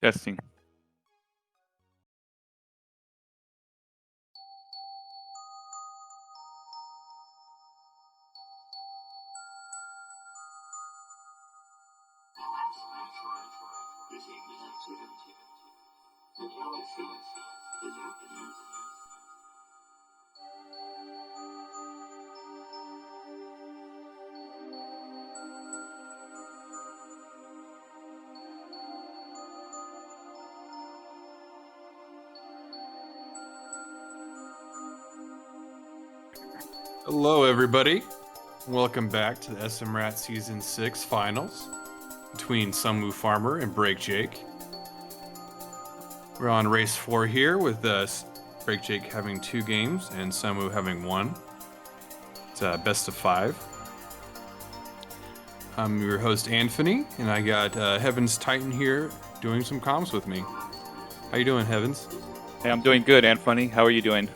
Testing. Hello, everybody. Welcome back to the SMRAT Season 6 Finals between SunWuFarmer and BrakeJake. We're on race 4 here with BrakeJake having 2 games and SunWu having 1. It's a best of 5. I'm your host, Anthony, and I got Heavens Titan here doing some comms with me. How you doing, Heavens? Hey, I'm doing good, Anthony. How are you doing?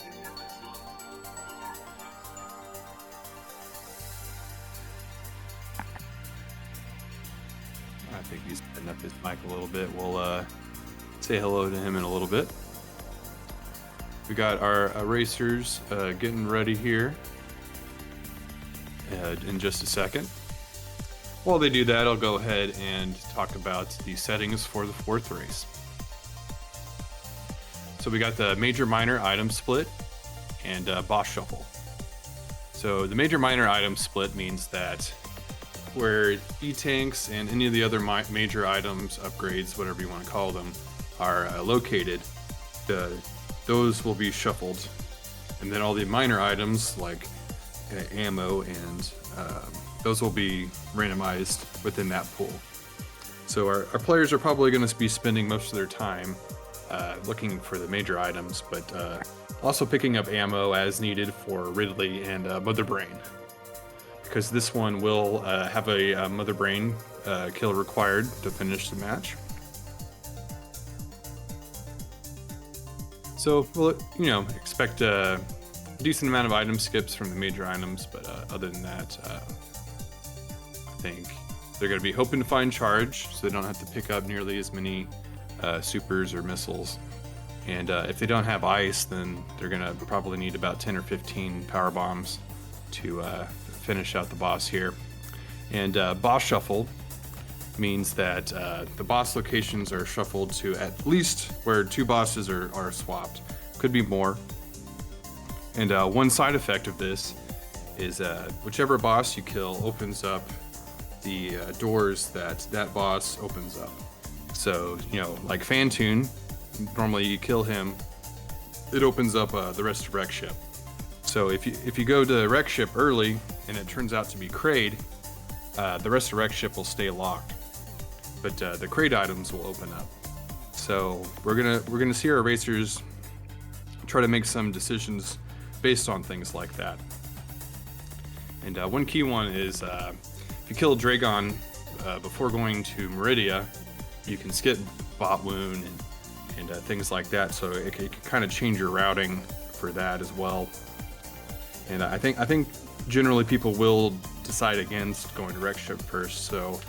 I think he's putting up his mic a little bit. We'll say hello to him in a little bit. We got our racers getting ready here in just a second. While they do that, I'll go ahead and talk about the settings for the 4th race. So we got the major minor item split and boss shuffle. So the major minor item split means that where E-tanks and any of the other major items, upgrades, whatever you want to call them, are located, those will be shuffled. And then all the minor items like ammo and those will be randomized within that pool. So our players are probably going to be spending most of their time looking for the major items, but also picking up ammo as needed for Ridley and Mother Brain. Because this one will have a Mother Brain kill required to finish the match. So we'll, expect a decent amount of item skips from the major items, but other than that, I think they're going to be hoping to find charge, so they don't have to pick up nearly as many supers or missiles. And if they don't have ice, then they're going to probably need about 10 or 15 power bombs to finish out the boss here. And boss shuffle means that the boss locations are shuffled to at least where 2 bosses are swapped. Could be more. And one side effect of this is whichever boss you kill opens up the doors that boss opens up. So, like Fantoon, normally you kill him, it opens up the rest of Wreck Ship. So if you go to Wreck Ship early and it turns out to be Kraid, the rest of Wreck Ship will stay locked, but the Kraid items will open up. So we're gonna see our racers try to make some decisions based on things like that. And one key one is if you kill Dragon before going to Meridia, you can skip Bot Wound and things like that. So it can kind of change your routing for that as well. And I think generally people will decide against going to Wreck Ship first. So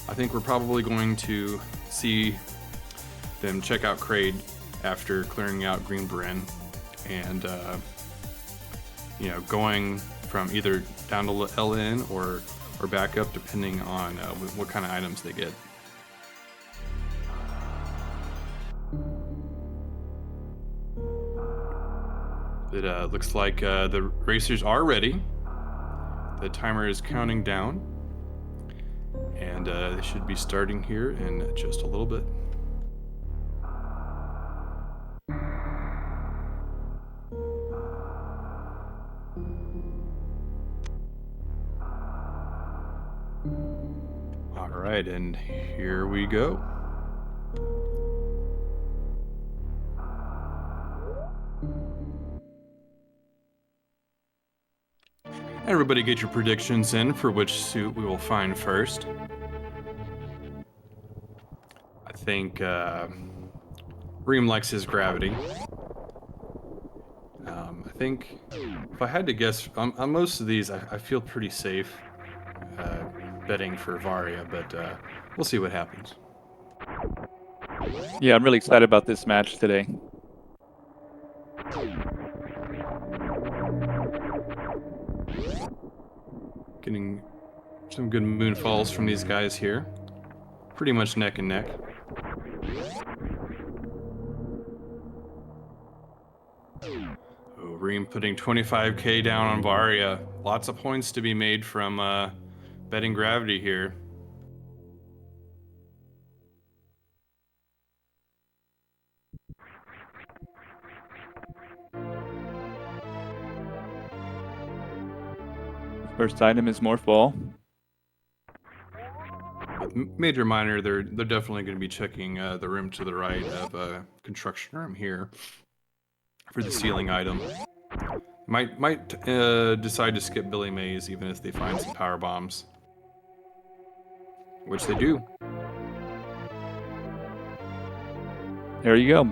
I think we're probably going to see them check out Kraid after clearing out Green Bryn and going from either down to LN or back up, depending on what kind of items they get. It looks like the racers are ready. The timer is counting down, and they should be starting here in just a little bit. All right, and here we go. Everybody get your predictions in for which suit we will find first. I think Reem likes his gravity. I think if I had to guess, on most of these, I feel pretty safe betting for Varia, but we'll see what happens. Yeah, I'm really excited about this match today. Getting some good moonfalls from these guys here. Pretty much neck and neck. Oh, Reem putting 25k down on Varia. Lots of points to be made from betting gravity here. First item is more fall. With Major Minor, they're definitely going to be checking the room to the right of construction room here for the ceiling item. Might decide to skip Billy Mays even if they find some power bombs, which they do. There you go.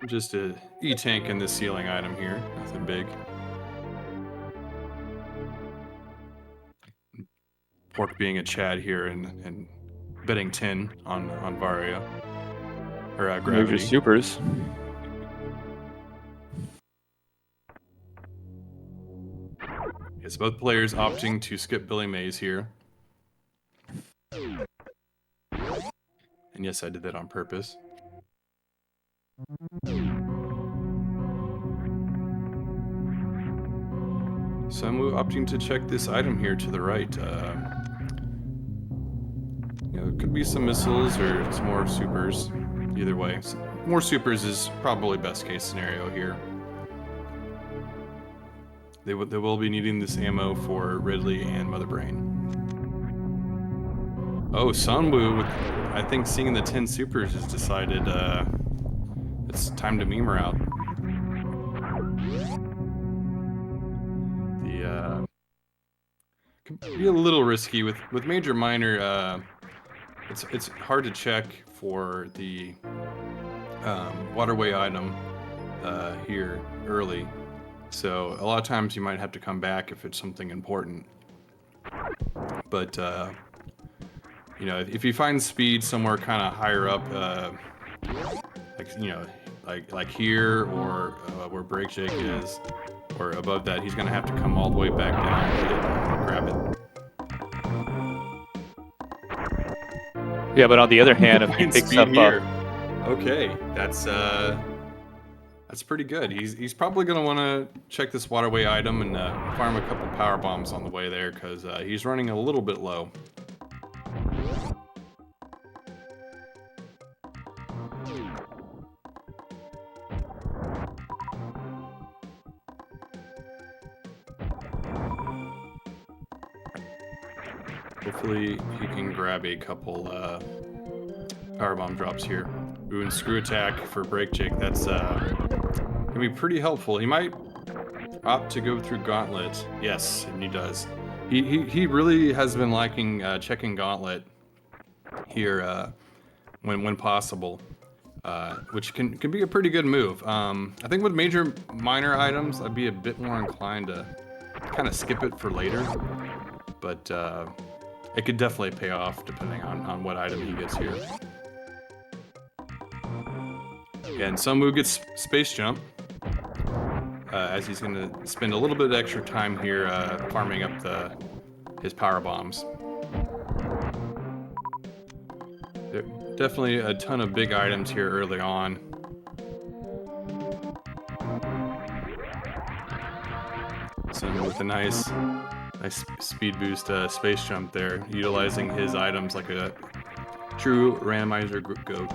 Just a E-tank in this ceiling item here, nothing big. Pork being a Chad here and betting 10 on Varia. Or Major Gravity. supers. Yes, both players opting to skip Billy Mays here. And yes, I did that on purpose. SunWu opting to check this item here to the right. You know, it could be some missiles or some more supers. Either way, more supers is probably best case scenario here. They will be needing this ammo for Ridley and Mother Brain. Oh, SunWu, with I think seeing the 10 supers has decided it's time to meme her out. Could be a little risky with Major Minor. It's hard to check for the waterway item here early, so a lot of times you might have to come back if it's something important. But you know, if you find speed somewhere kind of higher up, like you know, like here or where BrakeJake is, or above that, he's gonna have to come all the way back down and grab it. Yeah, but on the other hand, if he Find picks speed up here. Okay, that's pretty good. He's probably gonna want to check this waterway item and farm a couple power bombs on the way there because he's running a little bit low. Hopefully he can grab a couple powerbomb drops here. Ooh, and screw attack for BrakeJake. That's gonna be pretty helpful. He might opt to go through Gauntlet. Yes, and he does. He really has been liking checking Gauntlet here when possible, which can be a pretty good move. I think with Major Minor items, I'd be a bit more inclined to kind of skip it for later, but it could definitely pay off depending on what item he gets here. And SunWu gets Space Jump, as he's going to spend a little bit of extra time here farming up his power bombs. There definitely a ton of big items here early on. SunWu with a nice speed boost space jump there, utilizing his items like a true randomizer goat.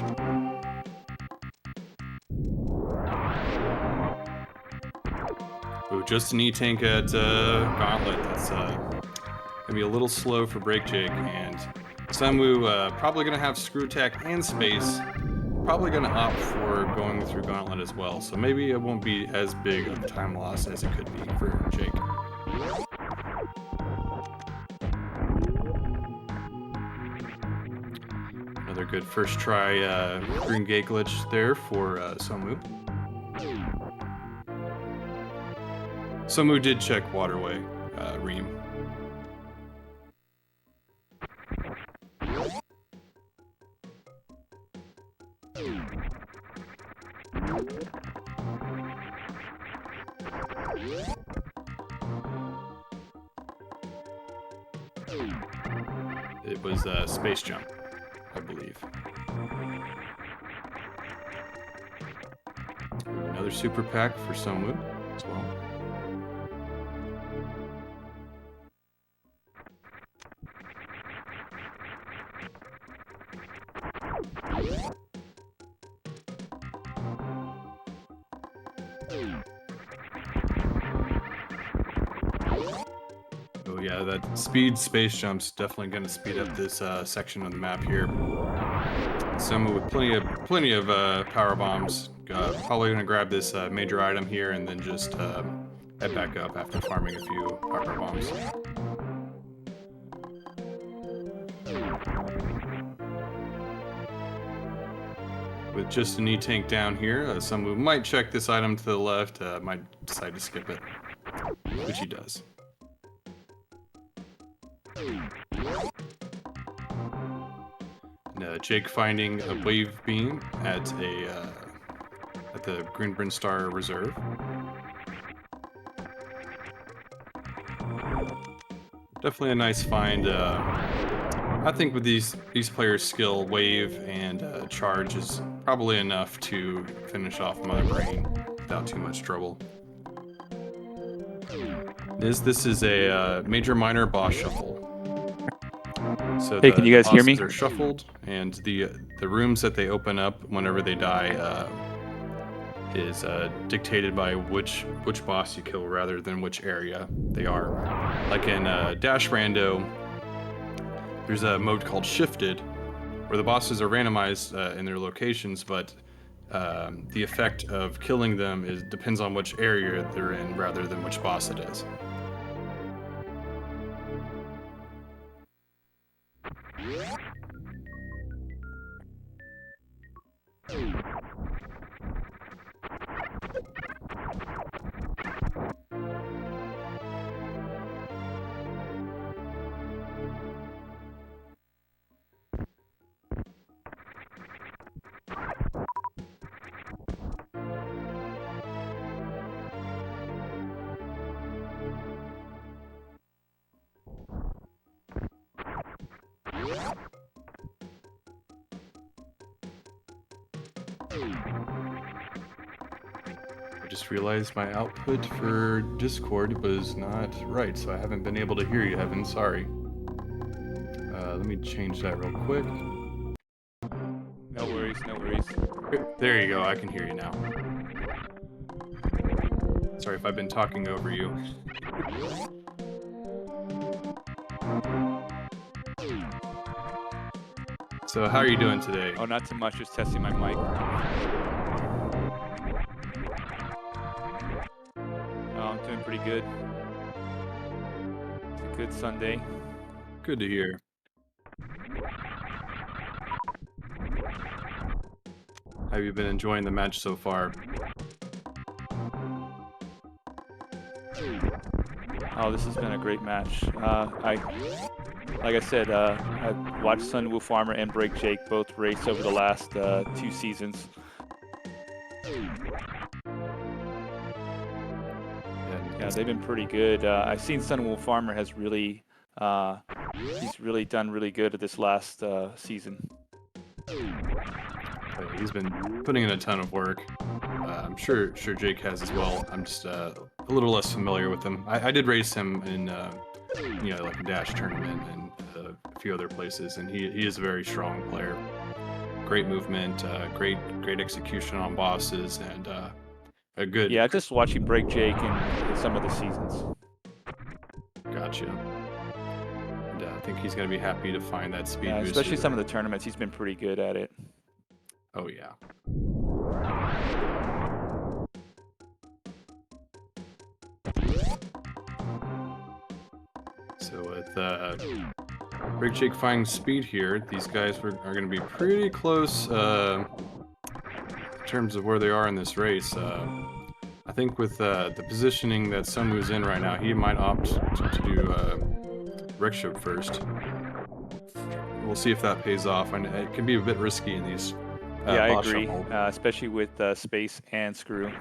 Ooh, just an E-tank at Gauntlet. That's gonna be a little slow for BrakeJake, and SunWu probably gonna have screw attack and space. Probably gonna opt for going through Gauntlet as well, so maybe it won't be as big of a time loss as it could be for Jake. Another good first try green gate glitch there for Somu. Somu did check waterway, Reem. It was space jump, I believe. Another super pack for Somu as well. Oh yeah, that speed space jump's definitely going to speed up this section of the map here. Somu with plenty of power bombs. Probably going to grab this major item here and then just head back up after farming a few power bombs. With just an E-tank down here, Somu might check this item to the left, might decide to skip it, which he does. And, Jake finding a wave beam at the Green Brinstar Reserve. Definitely a nice find. I think with these players' skill, wave and charge is probably enough to finish off Mother Brain without too much trouble. This is a major minor boss shuffle. So Hey, can you guys hear me? They're shuffled, and the rooms that they open up whenever they die is dictated by which boss you kill rather than which area they are. Like in Dash Rando, there's a mode called Shifted, where the bosses are randomized in their locations, but the effect of killing them depends on which area they're in rather than which boss it is. I just realized my output for Discord was not right, so I haven't been able to hear you, Evan. Sorry. Let me change that real quick. No worries, no worries. There you go, I can hear you now. Sorry if I've been talking over you. So how are you doing today? Oh, not too much, just testing my mic. Oh, I'm doing pretty good. It's a good Sunday. Good to hear. Have you been enjoying the match so far? Oh, this has been a great match. Like I said, I've watched SunWuFarmer and BrakeJake both race over the last 2 seasons. Yeah, they've been pretty good. I've seen SunWuFarmer has really, he's really done really good at this last season. He's been putting in a ton of work. I'm sure Jake has as well. I'm just a little less familiar with him. I did race him in like a Dash tournament and a few other places, and he is a very strong player. Great movement, great execution on bosses, and a good. Yeah, just watching BrakeJake in some of the seasons. Gotcha. And I think he's gonna be happy to find that speed boost. Especially some of the tournaments, he's been pretty good at it. Oh yeah. So with BrakeJake finding speed here. These guys are going to be pretty close in terms of where they are in this race. I think with the positioning that SunWu's in right now, he might opt to do Rickshaw first. We'll see if that pays off. And it can be a bit risky in these. Yeah, I boss agree, shuffle. especially with space and screw.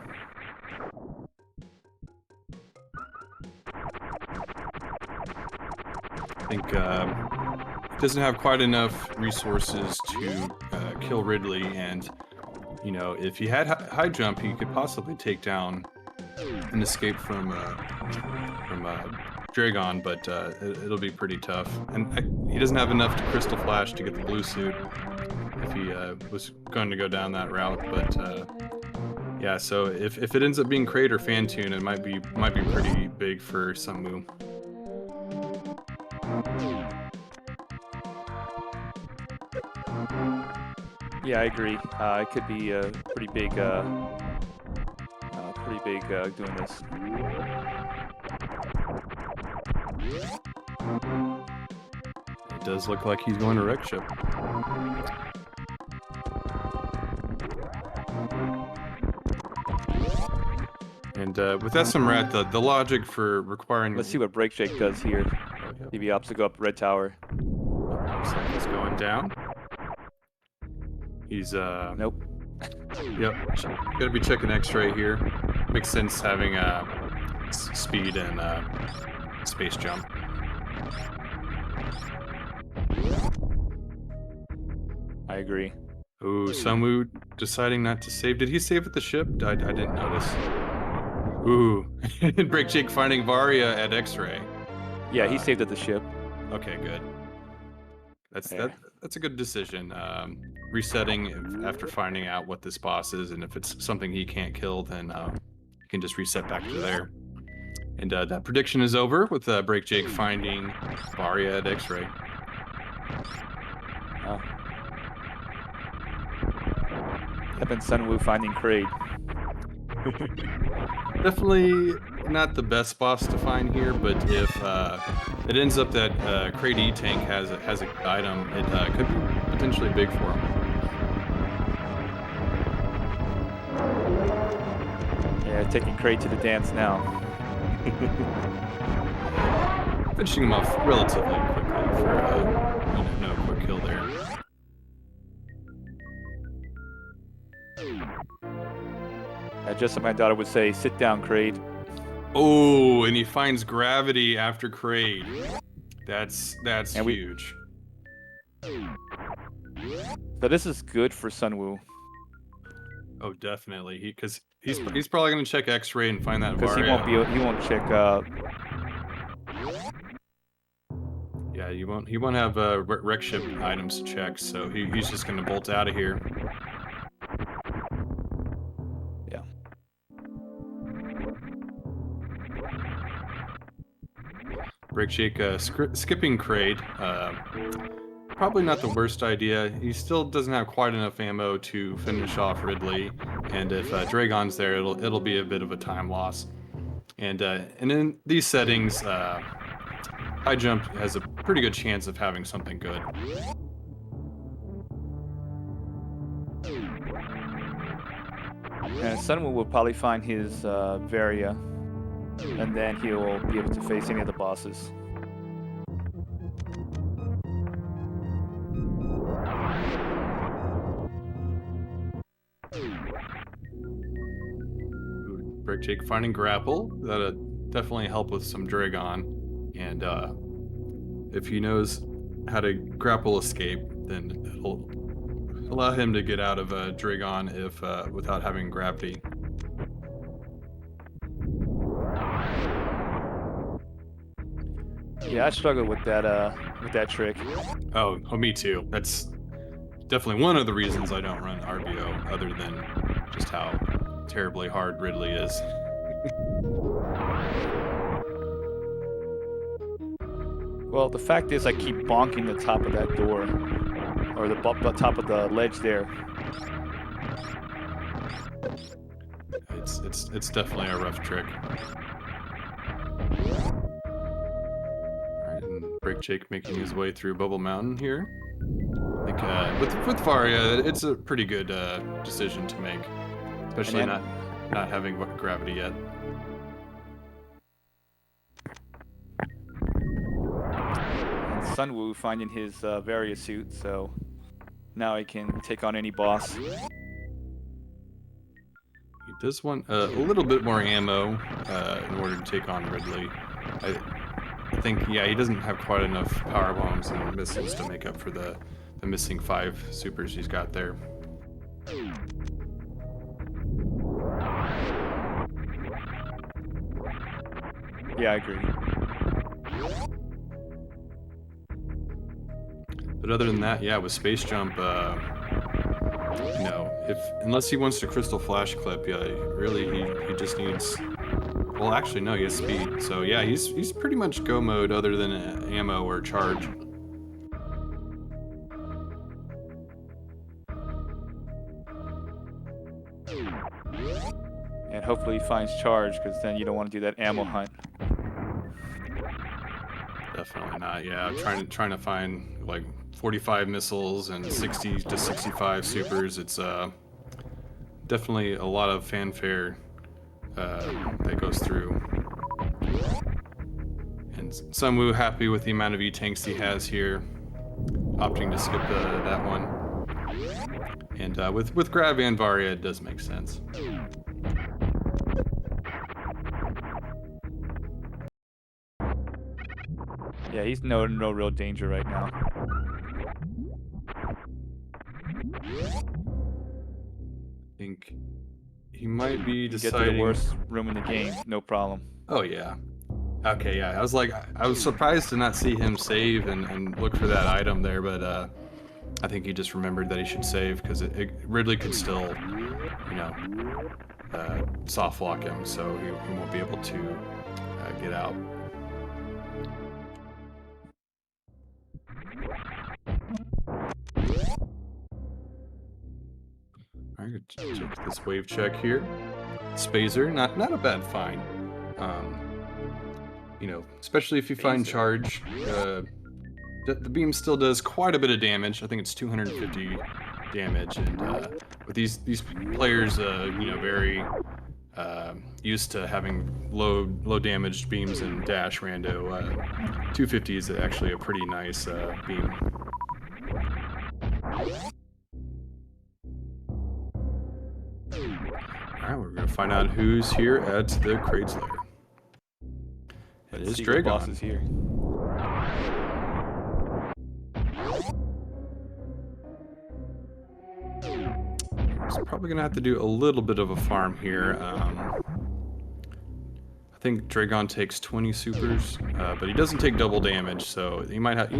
I think he doesn't have quite enough resources to kill Ridley, and you know, if he had high jump, he could possibly take down an escape from Dragon, but it'll be pretty tough. And he doesn't have enough to Crystal Flash to get the blue suit if he was going to go down that route. But yeah, so if it ends up being Kraid or Fantune, it might be pretty big for SunWu. Yeah, I agree. It could be pretty big doing this. It does look like he's going to wreck ship. And with SMRAT, the logic for requiring... Let's see what BrakeJake does here. If he opts to go up Red Tower. Looks like he's going down. He's Nope. Yep. Gotta be checking X-ray here. Makes sense having speed and space jump. I agree. Ooh, SunWu deciding not to save. Did he save at the ship? I didn't notice. Ooh, BrakeJake finding Varia at X-ray. Yeah, he saved at the ship. Okay, good. That's There. that's a good decision. Resetting after finding out what this boss is, and if it's something he can't kill, then he can just reset back to there. And that prediction is over with BrakeJake finding Varia at X-ray. Oh. I've been SunWu finding Kraid. Definitely not the best boss to find here, but if it ends up that Kraid E-Tank has an item, it could be potentially big for him. Yeah, taking Kraid to the dance now. Finishing him off relatively quickly for no quick kill there. Just like my daughter would say, sit down, Kraid. Oh, and he finds gravity after Kraid. That's And huge. So this is good for SunWu. Oh, definitely. Because he's probably gonna check X-ray and find that Because Varia. he won't check Yeah, he won't have wreck ship items to check, so he's just gonna bolt out of here. Yeah. BrakeJake skipping Kraid. Probably not the worst idea. He still doesn't have quite enough ammo to finish off Ridley, and if Dragon's there, it'll be a bit of a time loss. And in these settings, high jump has a pretty good chance of having something good. And SunWu will probably find his Varia, and then he'll be able to face any of the bosses. BrakeJake finding grapple. That'll definitely help with some Dragon. And if he knows how to grapple escape, then it'll allow him to get out of Dragon if without having gravity. Yeah, I struggle with that trick. Oh, me too. That's definitely one of the reasons I don't run RBO, other than just how terribly hard Ridley is. Well, the fact is I keep bonking the top of that door, or the top of the ledge there. It's definitely a rough trick. Alright, and BrakeJake making his way through Bubble Mountain here. I think with Varia, it's a pretty good decision to make, especially not having gravity yet. And SunWu finding his Varia suit, so now he can take on any boss. He does want a little bit more ammo in order to take on Ridley. I think, yeah, he doesn't have quite enough power bombs and missiles to make up for the missing 5 supers he's got there. Yeah, I agree. But other than that, yeah, with Space Jump, you know, unless he wants to Crystal Flash Clip, yeah, really he just needs. Well, actually, no, he has speed. So yeah, he's pretty much go mode other than ammo or charge. And hopefully he finds charge, because then you don't want to do that ammo hunt. Definitely not. Yeah, I'm trying to find like 45 missiles and 60 to 65 supers. It's definitely a lot of fanfare that goes through. And SunWu happy with the amount of E-tanks he has here, opting to skip that one. And with Grav and Varia, it does make sense. Yeah, he's no real danger right now. I think he might be deciding. Get to the worst room in the game, no problem. Oh yeah. Okay, yeah. I was surprised to not see him save and look for that item there, but I think he just remembered that he should save because Ridley could still, you know, soft lock him, so he won't be able to get out. All right, check this wave check here. Spazer, not a bad find. You know, especially if you find charge. The beam still does quite a bit of damage. I think it's 250 damage, and with these players, you know, very used to having low damaged beams and dash rando, 250 is actually a pretty nice beam. Alright, we're gonna find out who's here at the Kraid's Lair. It is Dragon. Boss is here. So probably gonna have to do a little bit of a farm here. I think Dragon takes 20 supers, but he doesn't take double damage, so he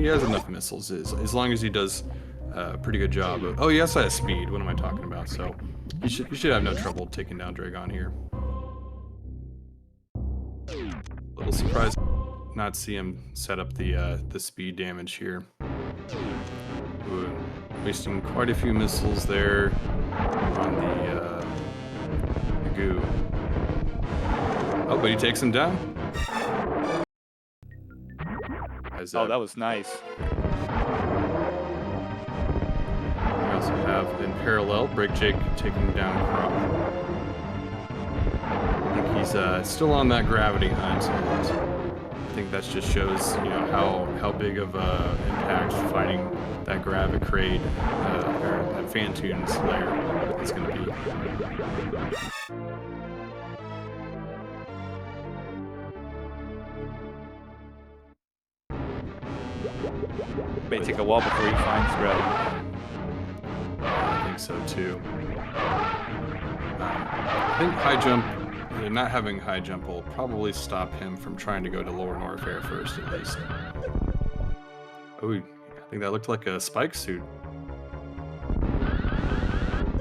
has enough missiles as long as he does a pretty good job of. Oh, he also has speed. What am I talking about? So you should have no trouble taking down Dragon here. Little surprised not see him set up the speed damage here. Ooh, wasting quite a few missiles there on the goo. Oh, but he takes him down. Oh, that was nice. We also have in parallel BrakeJake taking down Crop. I think he's still on that gravity hunt, and I think that just shows, you know, how big of a impact fighting that Grav at Kraid or that Fantoon's lair is going to be. May take a while before he finds Grav. I think so too. I think high jump. Not having high jump will probably stop him from trying to go to Lower North Air first, at least. Oh, I think that looked like a spike suit.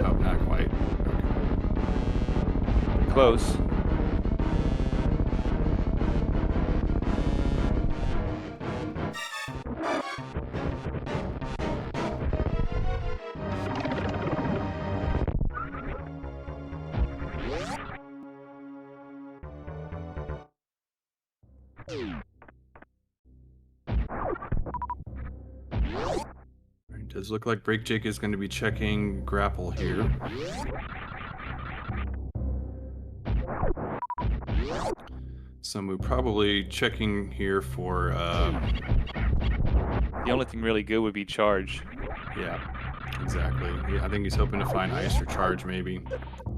Oh, not quite. Okay. Close. does look like BrakeJake is going to be checking grapple here. SunWu probably checking here for The only thing really good would be charge. yeah, exactly. Yeah, I think he's hoping to find ice or charge maybe.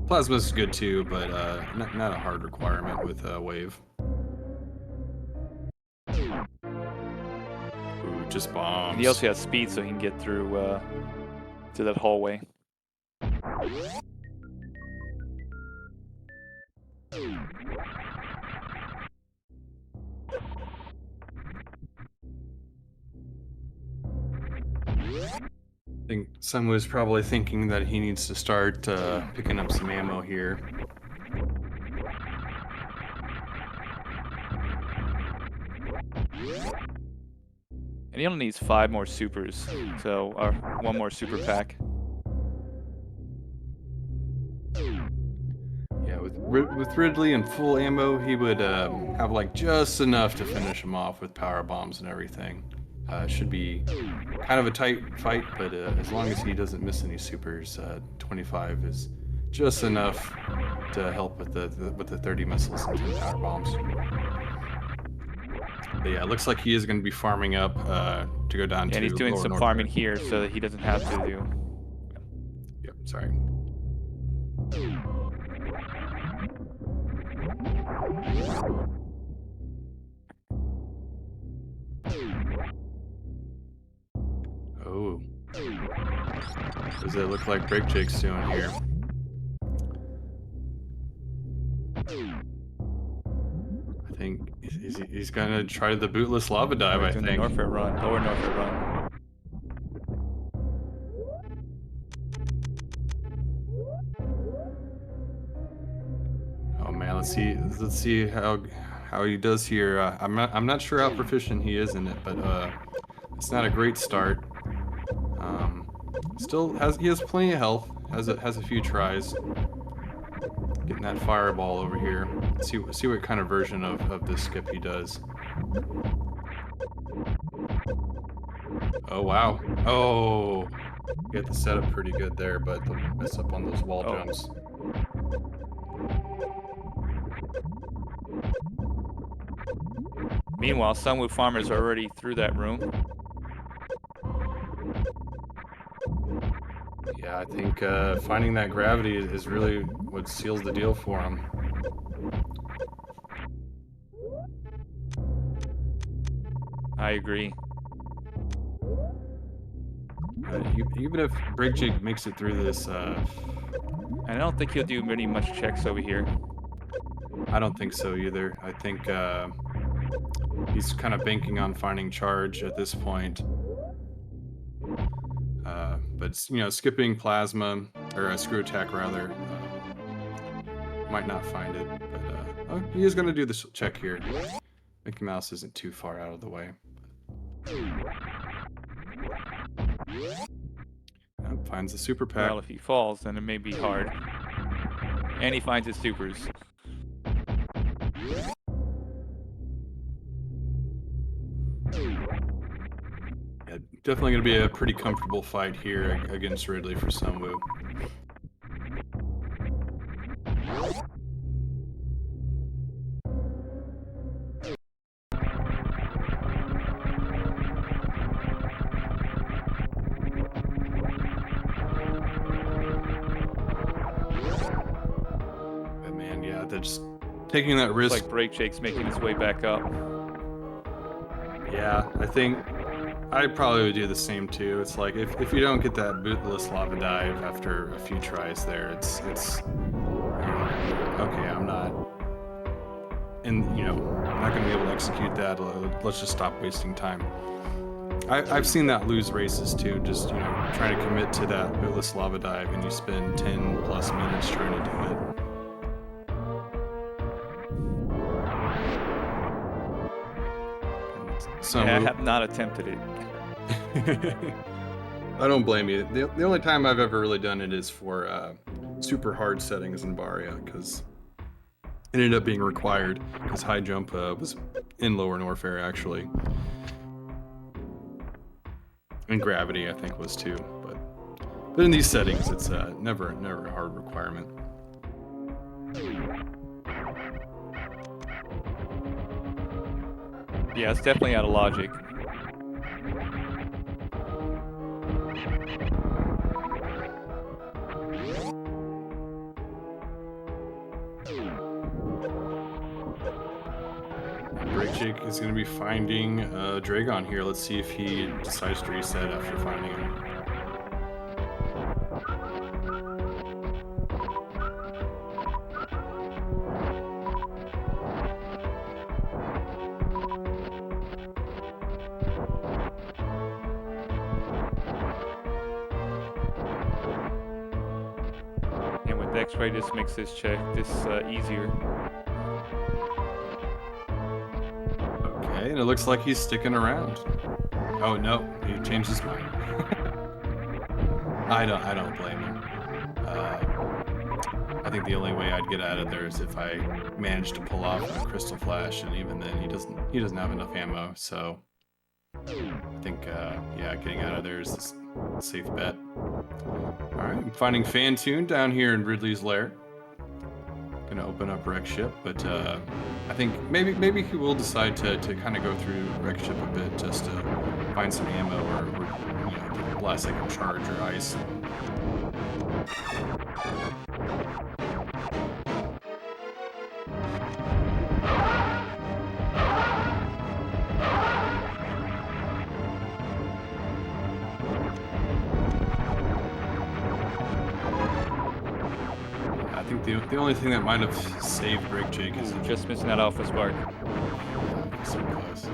Plasma's good too, but not a hard requirement with wave. Ooh, just bombs. And he also has speed, so he can get through to that hallway. I think SunWu is probably thinking that he needs to start picking up some ammo here. And he only needs 5 more supers, so or 1 more super pack. Yeah, with Ridley and full ammo, he would have like just enough to finish him off with power bombs and everything. Should be kind of a tight fight, but as long as he doesn't miss any supers, 25 is just enough to help with the 30 missiles and 10 power bombs. But yeah, it looks like he is going to be farming up to go down to. And he's doing lower some north farming there. here so that he doesn't have to do. Yep, sorry. Oh. What does it look like BrakeJake's doing here? I think he's gonna try the bootless lava dive, I Doing the think. Norfair run, lower Norfair run. Oh man, let's see how he does here. I'm not sure how proficient he is in it, but it's not a great start. Still he has plenty of health. Has a few tries. Getting that fireball over here. See what kind of version of this skip he does. Oh wow. Oh, he had the setup pretty good there, but the miss up on those wall jumps. Meanwhile, SunWuFarmer's already through that room. Yeah, I think finding that gravity is really what seals the deal for him. I agree. Even if BrakeJake makes it through this, And I don't think he'll do much checks over here. I don't think so either. I think he's kind of banking on finding charge at this point. But skipping plasma or a screw attack rather, might not find it. But he is going to do this check here. Mickey Mouse isn't too far out of the way. Finds the super pack. Well, if he falls, then it may be hard. And he finds his supers. Yeah, definitely going to be a pretty comfortable fight here against Ridley for SunWu. But man, yeah, they're just taking that risk. It's like BrakeJake's making his way back up. Yeah, I think I probably would do the same too. It's like if you don't get that bootless lava dive after a few tries there, it's okay, I'm not gonna be able to execute that. Let's just stop wasting time. I've seen that lose races too, just trying to commit to that bootless lava dive and you spend 10 plus minutes trying to do it. Yeah, I have not attempted it. I don't blame you. The only time I've ever really done it is for super hard settings in Baria, because it ended up being required, because high jump was in lower Norfair actually. And gravity, I think, was too. But in these settings, it's never a hard requirement. Yeah, it's definitely out of logic. BrakeJake is going to be finding Dragon here. Let's see if he decides to reset after finding him. And with X-ray, this makes this check easier. Okay, and it looks like he's sticking around. Oh no, he changed his mind. I don't blame him. I think the only way I'd get out of there is if I managed to pull off a Crystal Flash, and even then he doesn't have enough ammo. So I think yeah, getting out of there is a safe bet. All right, I'm finding Fantune down here in Ridley's lair. Gonna open up Wreck Ship, but I think maybe he will decide to kind of go through Wreck Ship a bit just to find some ammo or you know, the last second charge or ice. I think the only thing that might have saved BrakeJake is Just missing that Alpha Spark. so close.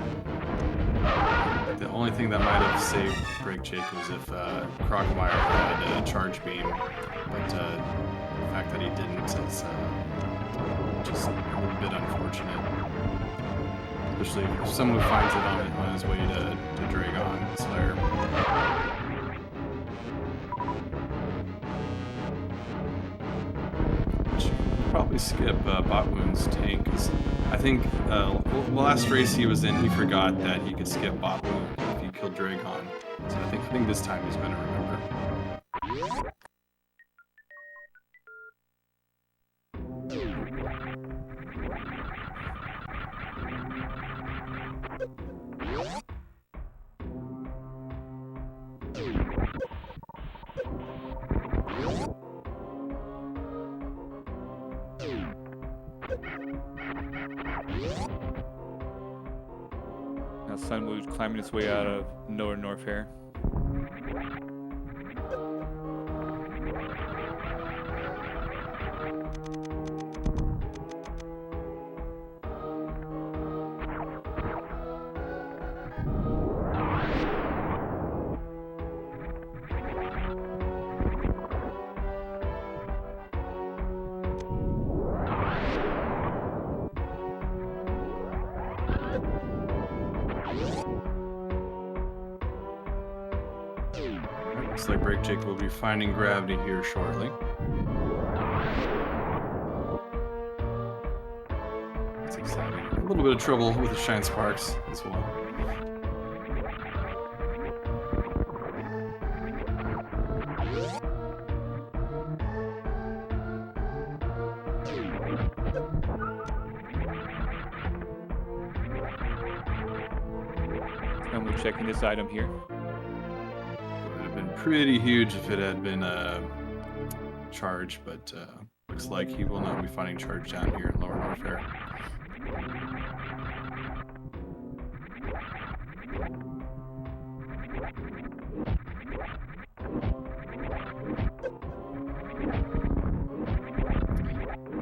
The only thing that might have saved BrakeJake was if Crocmire had a charge beam, but the fact that he didn't is just a little bit unfortunate. Especially if someone finds it on his way to Dragon's lair. Probably skip Botwoon's tank, because I think the last race he was in, he forgot that he could skip Botwoon if he killed Dragon. So I think this time he's going to remember. Now SunWu's climbing his way out of North here. Looks like BrakeJake will be finding gravity here shortly. That's exciting. A little bit of trouble with the Shine Sparks as well. And we're checking this item here. Pretty huge if it had been a charge, but looks like he will not be finding charge down here in Lower North Fair.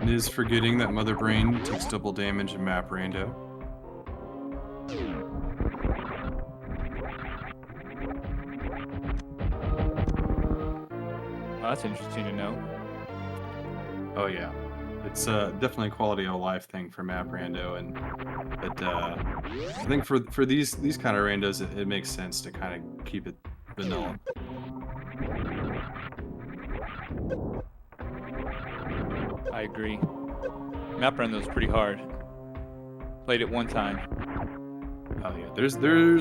It is forgetting that Mother Brain takes double damage in map rando. That's interesting to know. Oh yeah, it's definitely a quality of life thing for map rando, and I think for these kind of randos, it makes sense to kind of keep it vanilla. I agree. Map run those pretty hard. Played it one time. Oh yeah, there's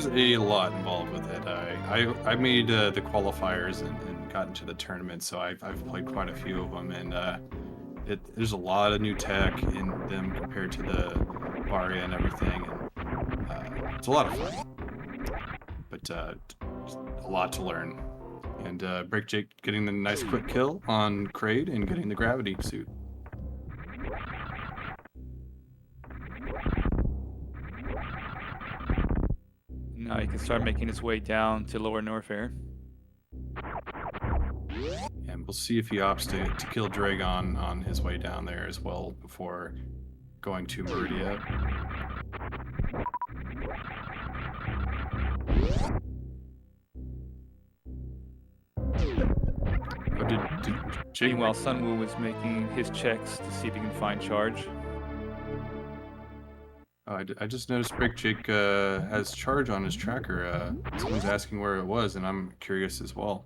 a lot involved with it. I made the qualifiers and got into the tournament, so I've played quite a few of them, and there's a lot of new tech in them compared to the Varia and everything, and it's a lot of fun, but a lot to learn. And BrakeJake getting the nice quick kill on Kraid and getting the gravity suit. Now he can start making his way down to Lower Norfair. And we'll see if he opts to kill Dragon on his way down there as well before going to Meridia. Oh, did Jake... Meanwhile, SunWu was making his checks to see if he can find charge. Oh, I just noticed BrakeJake has charge on his tracker. Someone's asking where it was, and I'm curious as well.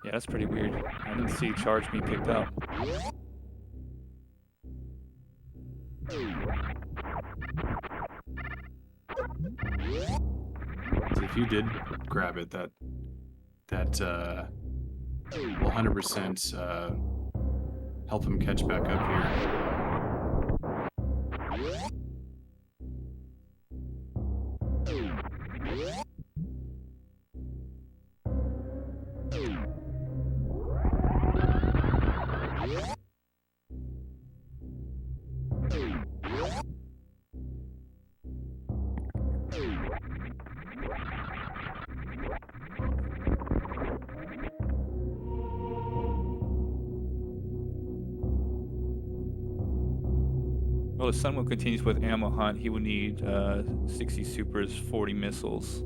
Yeah, that's pretty weird. I didn't see charge being picked up. So if you did grab it, that will 100% help him catch back up here. Well, if SunWu continues with ammo hunt, he will need 60 supers, 40 missiles.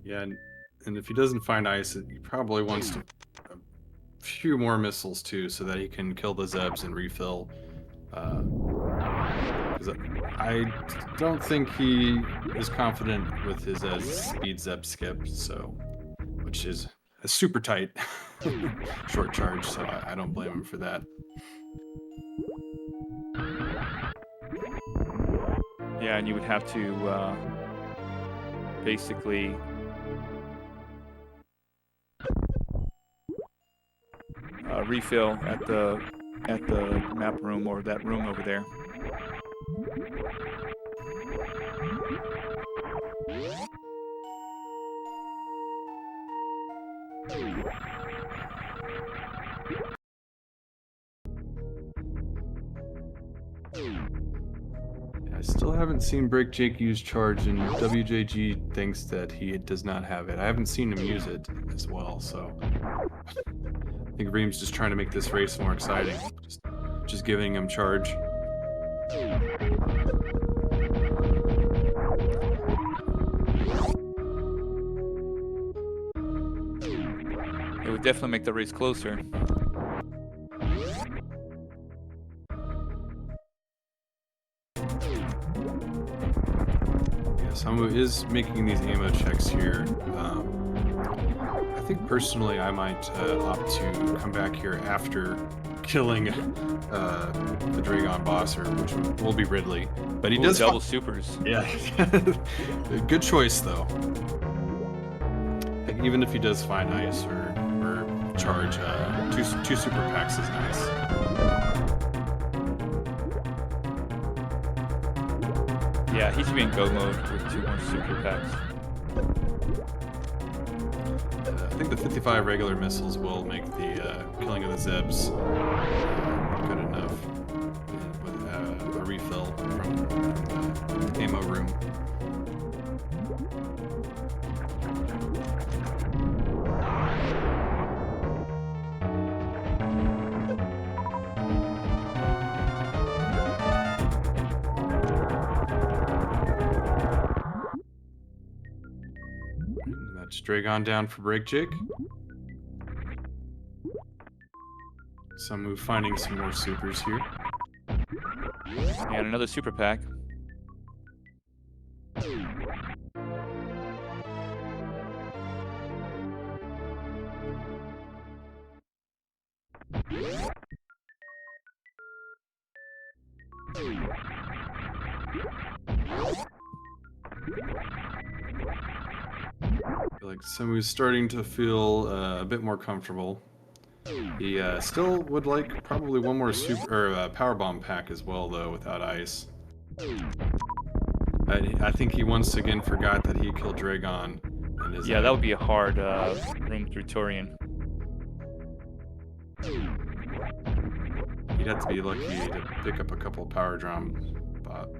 Yeah, and if he doesn't find ice, he probably wants to a few more missiles too, so that he can kill the Zebs and refill. Because I don't think he is confident with his speed Zeb skip, so which is a super tight short charge. So I don't blame him for that. Yeah, and you would have to basically refill at the map room, or that room over there. I still haven't seen BrakeJake use charge, and WJG thinks that he does not have it. I haven't seen him use it as well, so I think Reem's just trying to make this race more exciting. Just giving him charge. It would definitely make the race closer. SunWu is making these ammo checks here. I think personally I might opt to come back here after killing the Dragon boss, which will be Ridley. But he does double supers. Yeah, good choice though. Like, even if he does find ice or charge, two super packs is nice. Yeah, he should be in go mode with 2 more super packs. I think the 55 regular missiles will make the killing of the Zebs good enough with a refill from the ammo room. That's Dragon down for BrakeJake. SunWu finding some more supers here. And another super pack. feel like Samu's starting to feel a bit more comfortable. He still would like probably one more super or power bomb pack as well, though, without ice. I think he once again forgot that he killed Dragon. And his, Yeah, that would be a hard room through Turian. He'd have to be lucky to pick up a couple of power drums, but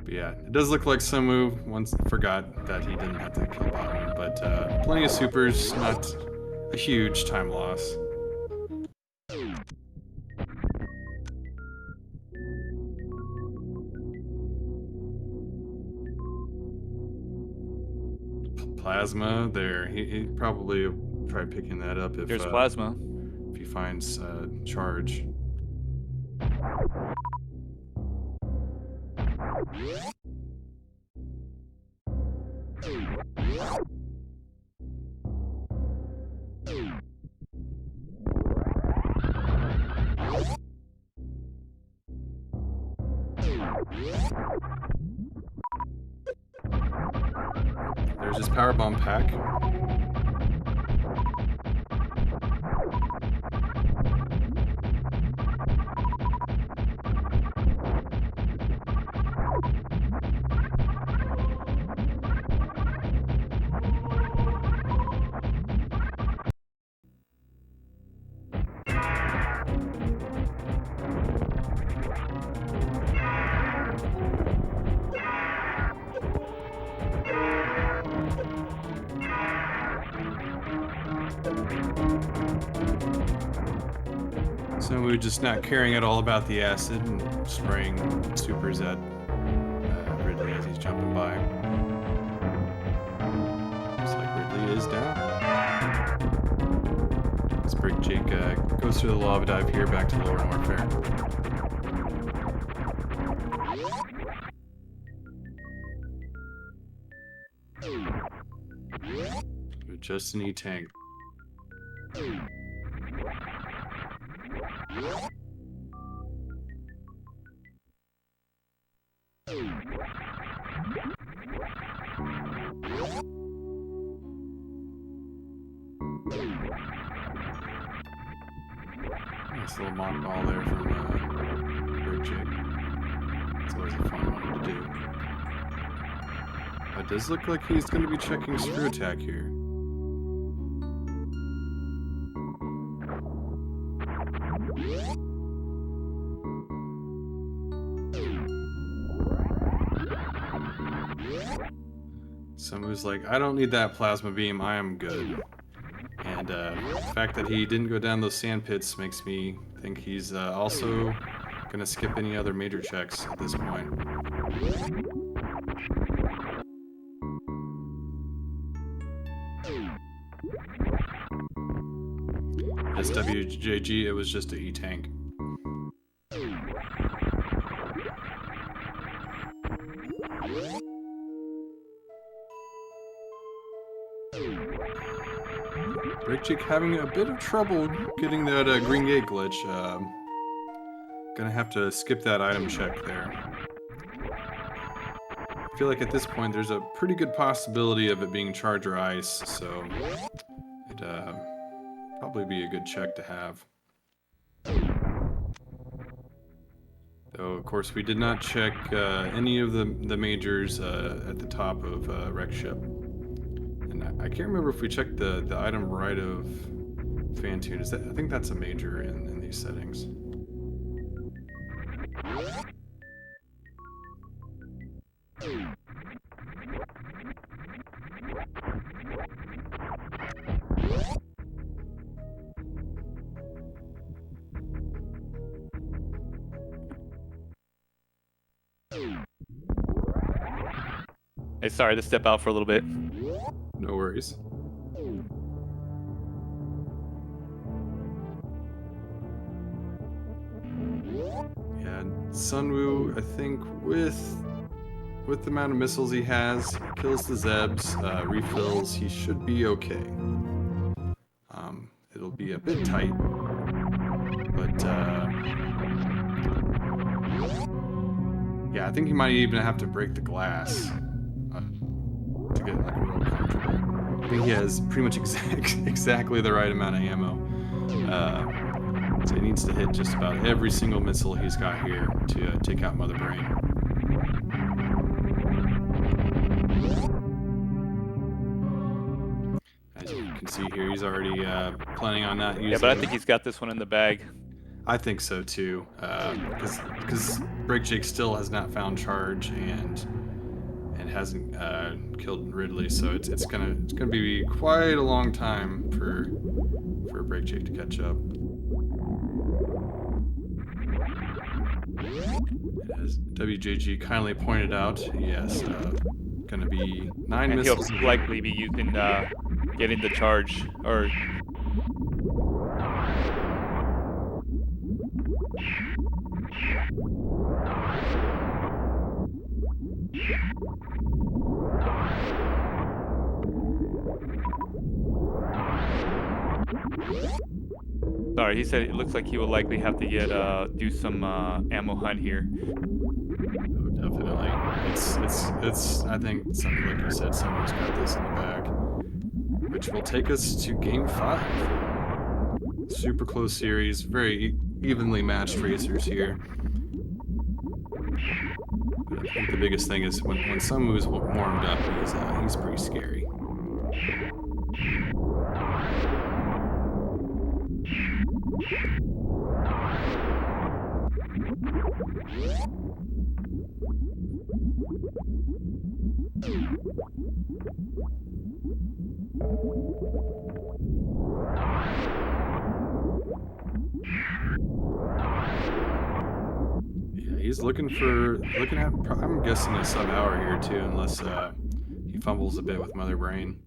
yeah, it does look like Samu once forgot that he didn't have to kill bottom, but plenty of supers, not a huge time loss. Plasma there. He probably will try picking that up if There's Plasma. if he finds charge. There's his power bomb pack. So we're just not caring at all about the acid and spraying supers at Ridley as he's jumping by. Looks like Ridley is down. This BrakeJake goes through the lava dive here back to lower warfare. Just an E-tank. Nice little mock ball there from BrakeJake. It's always a fun one to do. It does look like he's going to be checking screw attack here. Samu's like, I don't need that plasma beam, I am good. And the fact that he didn't go down those sand pits makes me think he's also gonna skip any other major checks at this point. SWJG, it was just a E-tank. BrakeJake having a bit of trouble getting that green gate glitch. Gonna have to skip that item check there. I feel like at this point there's a pretty good possibility of it being charge or ice, so it'd probably be a good check to have. Though, of course, we did not check any of the majors at the top of Wreck Ship. And I can't remember if we checked the item right of Fantune. I think that's a major in these settings. Hey, sorry to step out for a little bit. No worries. Yeah, and SunWu, I think with the amount of missiles he has, kills the Zebs, refills, he should be okay. It'll be a bit tight, but yeah, I think he might even have to break the glass. to get like real comfortable. I think he has pretty much exactly the right amount of ammo. So he needs to hit just about every single missile he's got here to take out Mother Brain. As you can see here, he's already planning on not using. Yeah, but I think he's got this one in the bag. I think so too, because BrakeJake still has not found charge and hasn't killed Ridley, so it's gonna be quite a long time for BrakeJake to catch up. As WJG kindly pointed out, yes, gonna be 9 and missiles. He'll likely be using getting the charge or. Sorry, he said it looks like he will likely have to get do some ammo hunt here. Oh, definitely. It's I think something like you said, someone's got this in the bag. Which will take us to game 5. Super close series, very evenly matched racers here. But I think the biggest thing is when SunWu's warmed up, he's pretty scary. Yeah, he's looking at, I'm guessing a sub-hour here too, unless he fumbles a bit with Mother Brain.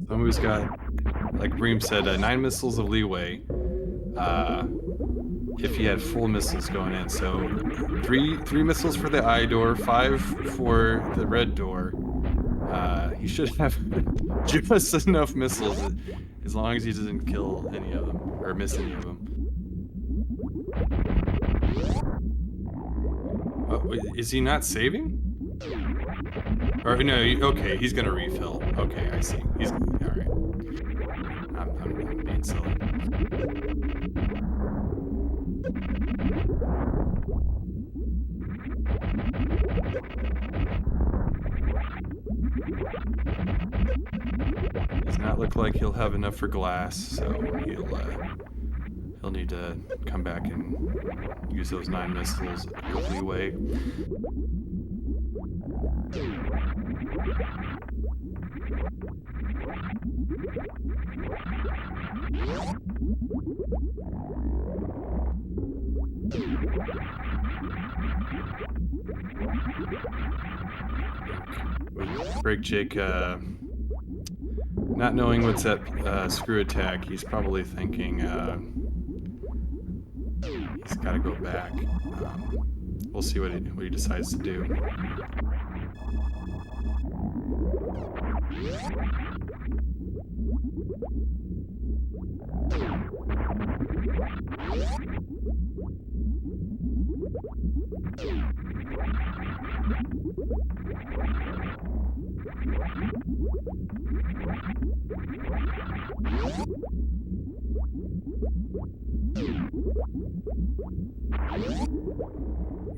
SunWu's got, like Bream said, 9 missiles of leeway if he had full missiles going in. So three missiles for the I door, 5 for the red door. He should have just enough missiles as long as he doesn't kill any of them or miss any of them. Oh, is he not saving? Or no, okay, he's gonna refill. Okay, I see. He's alright. I'm being silly. Does not look like he'll have enough for glass, so he'll need to come back and use those 9 missiles with leeway. BrakeJake, not knowing what's at screw attack, he's probably thinking he's got to go back. We'll see what he decides to do.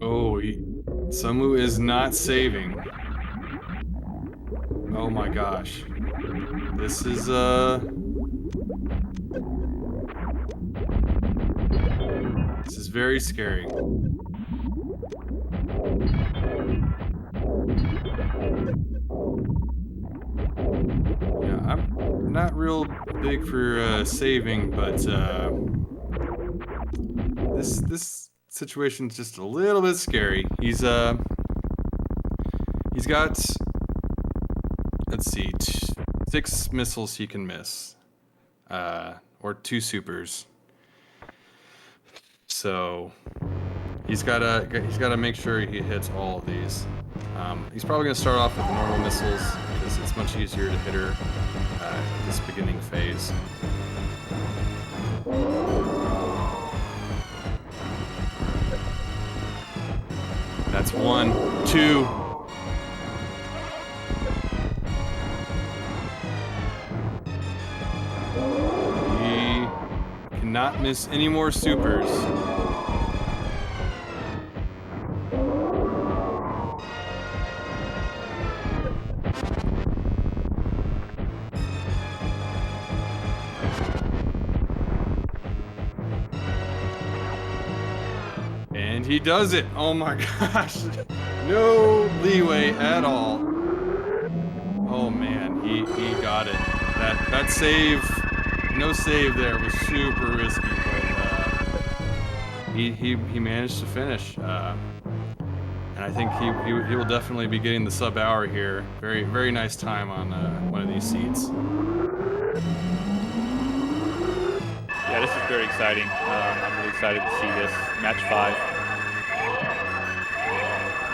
Oh, Sunwoo is not saving. Oh my gosh. This is very scary. Yeah, I'm not real big for saving, but this situation's just a little bit scary. He's got, let's see, 6 missiles he can miss, or 2 supers. So he's gotta make sure he hits all of these. He's probably gonna start off with the normal missiles because it's much easier to hit her at this beginning phase. That's 1, 2. He cannot miss any more supers. And he does it. Oh my gosh. No leeway at all. Oh man, he got it. That save, no save there was super risky, but he managed to finish. And I think he will definitely be getting the sub hour here. Very nice time on one of these seats. Yeah, this is very exciting. I'm really excited to see this. Match 5.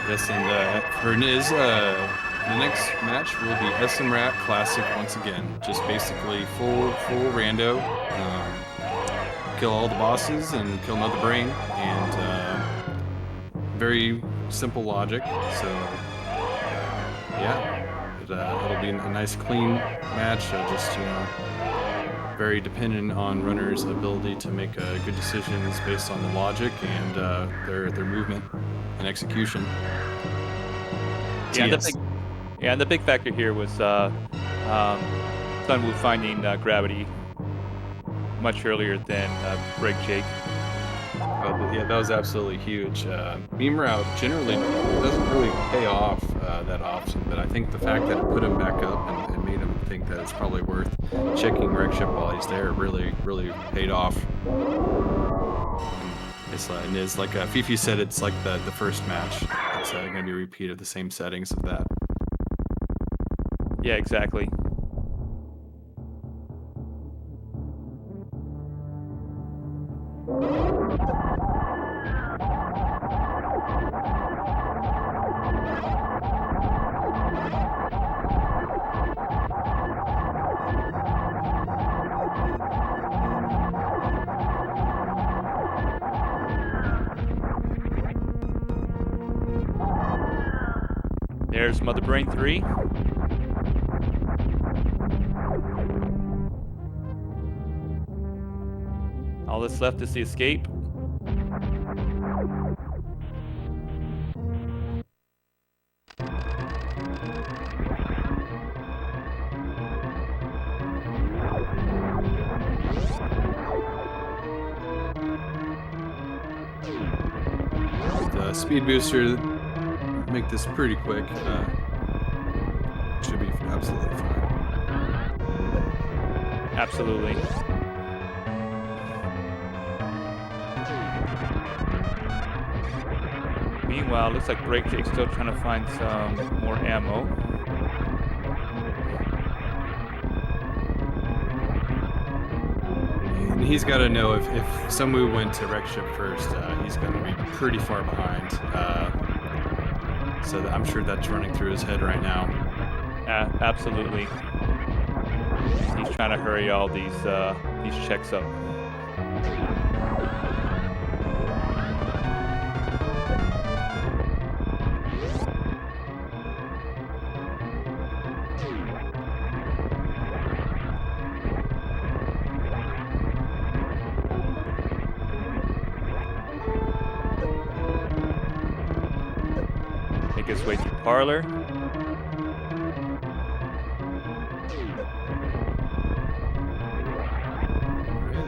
Yes, and for Niz, the next match will be SMRAT Classic once again. Just basically full rando. Kill all the bosses and kill another brain. And very simple logic. So, yeah, it'll be a nice clean match. Just, you know, very dependent on runners' ability to make good decisions based on the logic and their movement and execution. Yeah, and the big factor here was SunWu finding gravity much earlier than BrakeJake. Oh, yeah, that was absolutely huge. Beam route generally doesn't really pay off that often, but I think the fact that it put him back up and made him think that it's probably worth checking wreck ship while he's there really paid off. And it's like Fifi said, it's like the first match. It's going to be repeated, the same settings of that. Yeah, exactly. There's Mother Brain 3. All that's left is the escape. The speed booster make this pretty quick. Should be absolutely fine. Absolutely. Meanwhile, looks like BrakeJake's still trying to find some more ammo. And he's got to know if SunWu went to wreck ship first, he's going to be pretty far behind. So I'm sure that's running through his head right now. Absolutely. He's trying to hurry all these checks up. his way through parlor.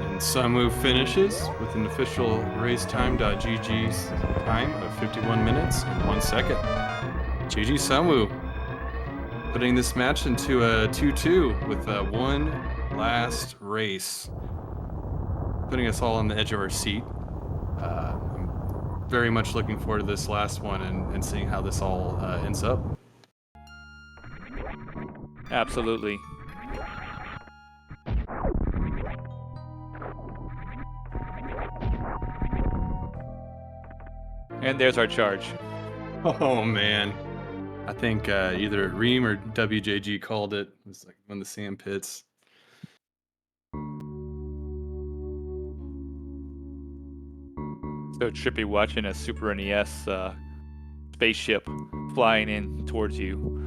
And SunWu finishes with an official racetime.gg's time of 51 minutes and 1 second. GG SunWu, putting this match into a 2-2 with one last race, putting us all on the edge of our seat. I'm very much looking forward to this last one and seeing how this all ends up. Absolutely. And there's our charge. Oh man, I think either Reem or WJG called it. It was like one of the sand pits. So trippy watching a Super NES spaceship flying in towards you.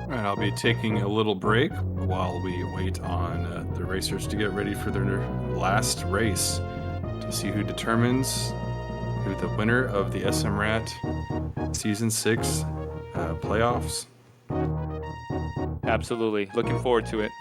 All right, I'll be taking a little break while we wait on the racers to get ready for their last race to see who determines who the winner of the SMRAT Season 6 playoffs. Absolutely. Looking forward to it.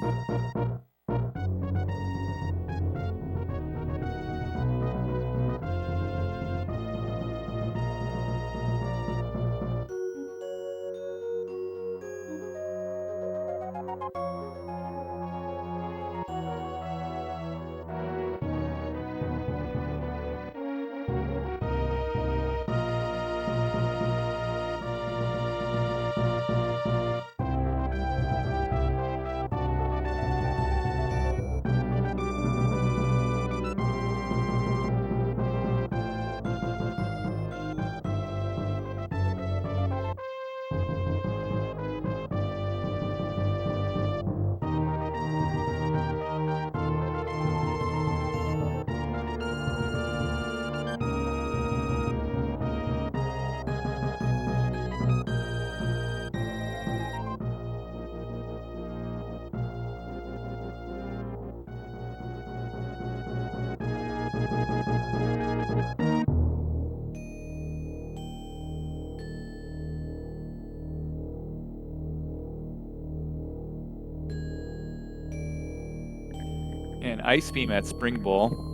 And Ice Beam at Spring Ball.